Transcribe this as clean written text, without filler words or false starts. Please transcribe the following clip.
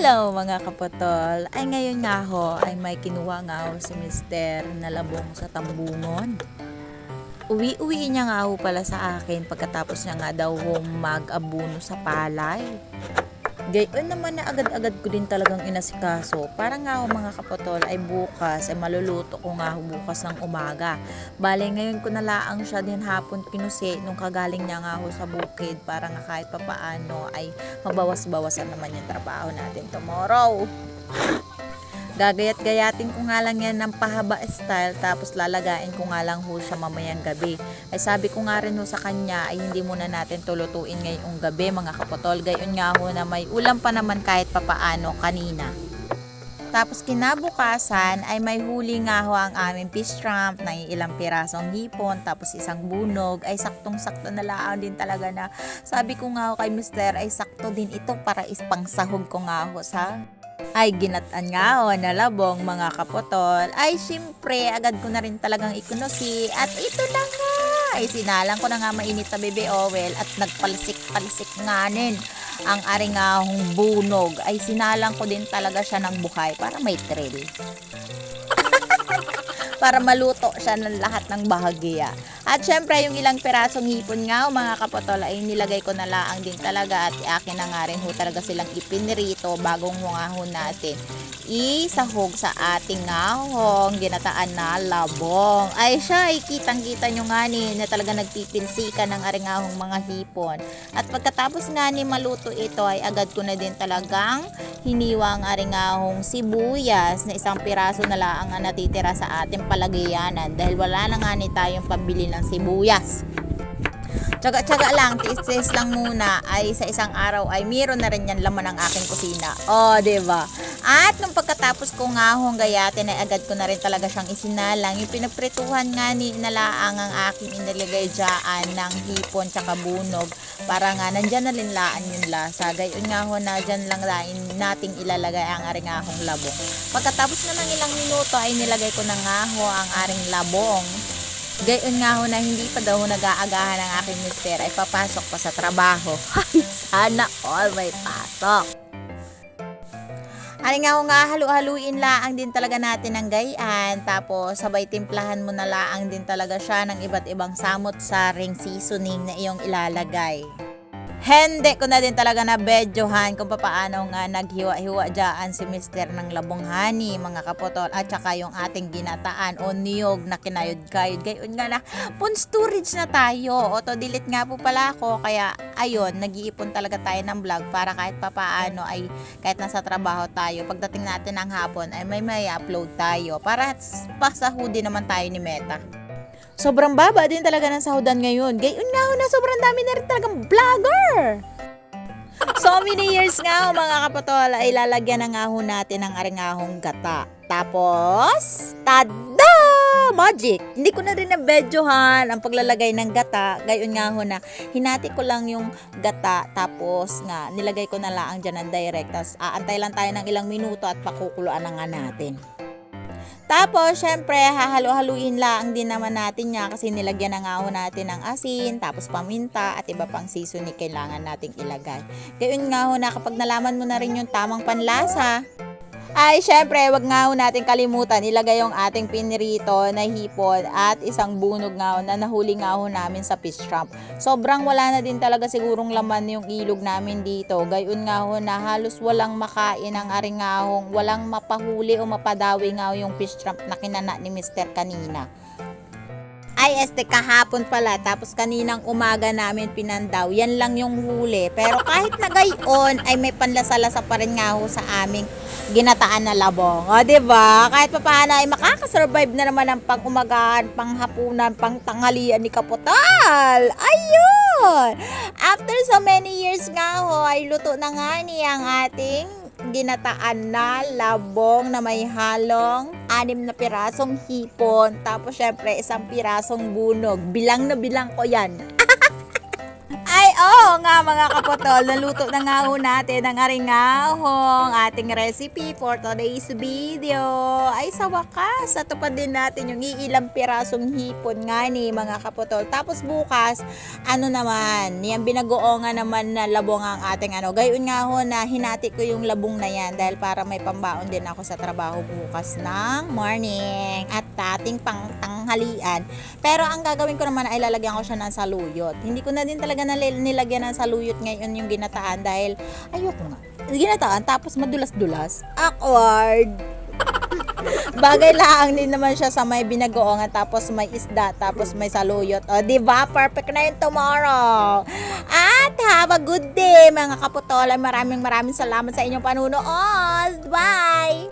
Hello mga kapatol! Ay ngayon nga ho ay may kinuha nga ho si Mister na labong sa tambungon. Uwi-uwi niya nga ho pala sa akin pagkatapos niya nga daw ho mag-abuno sa palay. Gayon naman na agad-agad ko din talagang inasikaso. Para nga ho mga kapatol ay bukas ay maluluto ko nga ho bukas ng umaga. Bale ngayon ko nalaang siya din hapon kinusi nung kagaling niya nga ho sa bukid para nga kahit papaano ay mabawas-bawasan naman yung trabaho natin tomorrow. Gagayat-gayatin ko nga lang yan ng pahaba style tapos lalagain ko nga lang ho siya mamayang gabi. Ay sabi ko nga rin ho sa kanya ay hindi muna natin tulutuin ngayong gabi mga kapatol. Gayon nga ho na may ulam pa naman kahit papaano kanina. Tapos kinabukasan ay may huli nga ho ang aming fish shrimp na ilang pirasong hipon tapos isang bunog ay saktong-sakto na lang din talaga na sabi ko nga ho kay Mister ay sakto din ito para ispang sahog ko nga ho sa ay ginatan nga ho na labong mga kapotol. Ay syempre agad ko na rin talagang ikunusi at ito na nga ay sinalang ko na nga mainit na bebe oil at nagpalsik-palsik nganin ang aringahong bunog ay sinalang ko din talaga siya ng buhay para may thrill. Para maluto siya ng lahat ng bahagya. At syempre yung ilang pirasong hipon nga mga kapatol ay nilagay ko na laang din talaga at akin na nga rin ho talaga silang ipinirito bagong hungahon natin isahog sa ating ngahong ginataan na labong. Ay siya ay kitang-kita nyo nga ni na talaga nagpipinsikan ng aringahong mga hipon. At pagkatapos nga ni maluto ito ay agad ko na din talagang hiniwa ang aringahong sibuyas na isang piraso na lang ang natitira sa ating palagayanan dahil wala na nga ni tayong pabili ng sibuyas. Tsaga-tsaga lang, tiis-tiis lang muna ay sa isang araw ay meron na rin yan laman ng aking kusina. Oh, diba? At nung pagkatapos ko nga hong gayatin ay agad ko na rin talaga siyang isinalang. Yung pinagprituhan nga ni nalaang ang aking inilagay dyan ng hipon tsaka bunog para nga nandyan na rin laan yung lasa. Gayon nga ho na dyan lang nating ilalagay ang aring ahong labong. Pagkatapos na ng ilang minuto ay nilagay ko na nga ho ang aring labong. Gayon nga ho na hindi pa daw nag-aagahan ng aking mister ay papasok pa sa trabaho. Ay, sana all may pasok. Ay nga ho nga halu-haluin laang din talaga natin ng gayan. Tapos sabay timplahan mo na laang din talaga siya ng iba't ibang samot-saring seasoning na iyong ilalagay. Hindi ko na din talaga na bedyohan kung paano nga naghiwa-hiwa dyan si Mister ng labong honey mga kapotol at saka yung ating ginataan o niyog na kinayod-kayod. Gayon nga na phone storage na tayo. Auto delete nga po pala ako kaya ayun nag-iipon talaga tayo ng vlog para kahit papaano ay kahit nasa trabaho tayo pagdating natin ng hapon ay may upload tayo para pasahudi naman tayo ni Meta. Sobrang baba din talaga ng sahudan ngayon. Gayon nga ho na sobrang dami na rin talagang vlogger. So many years nga ho mga kapatol ay lalagyan na nga ho natin ng aringahong gata. Tapos, tada! Magic! Hindi ko na rin na-bedyohan ang paglalagay ng gata. Gayon nga ho na hinati ko lang yung gata tapos nga nilagay ko na lang dyan ng direct. Tapos aantay lang tayo ng ilang minuto at pakukuluan na nga natin. Tapos, syempre, hahalo-haluin lang din naman natin niya kasi nilagyan na nga ho natin ng asin, tapos paminta, at iba pang seasoning kailangan nating ilagay. Gayon nga ho na kapag nalaman mo na rin yung tamang panlasa, ay syempre, wag nga ho natin kalimutan, ilagay yung ating pinirito na hipon at isang bunog nga ho na nahuli nga ho namin sa fish shrimp. Sobrang wala na din talaga sigurong laman yung ilog namin dito. Gayon nga ho na halos walang makain ang aringahong, walang mapahuli o mapadawi nga ho yung fish shrimp na kinana ni Mister kanina. Ay, kahapon pala. Tapos kaninang umaga namin pinandaw. Yan lang yung huli. Pero kahit na gayon, ay may panlasa-lasa pa rin nga ho sa aming ginataan na labong. O, diba? Kahit pa paano ay makakasurvive na naman ang pang-umagahan, pang-hapunan, pang-tanghalian ni Kapotal. Ayun! After so many years nga ho, ay luto na nga niya ang ating ginataan na labong na may halong 6 na pirasong hipon. Tapos syempre isang pirasong bunog. Bilang na bilang ko yan. Ay, oo nga mga kaputol, naluto na nga ho natin ang aringahong ating recipe for today's video. Ay sa wakas, natupad din natin yung iilang pirasong hipon nga ni mga kaputol. Tapos bukas, ano naman, yung binagoongan naman na labong ang ating gayon nga ho na hinati ko yung labong na yan dahil para may pambaon din ako sa trabaho bukas ng morning at ating pangtanghalian. Pero ang gagawin ko naman ay lalagyan ko siya ng saluyot. Hindi ko na din talaga nilagyan ng saluyot ngayon yung ginataan dahil ayoko nga. Ginataan tapos madulas-dulas. Awkward. Bagay lang din naman siya sa may binagoongan tapos may isda tapos may saluyot. O, diba? Perfect na yun tomorrow. At have a good day mga kaputol. Maraming salamat sa inyong panunood. Bye!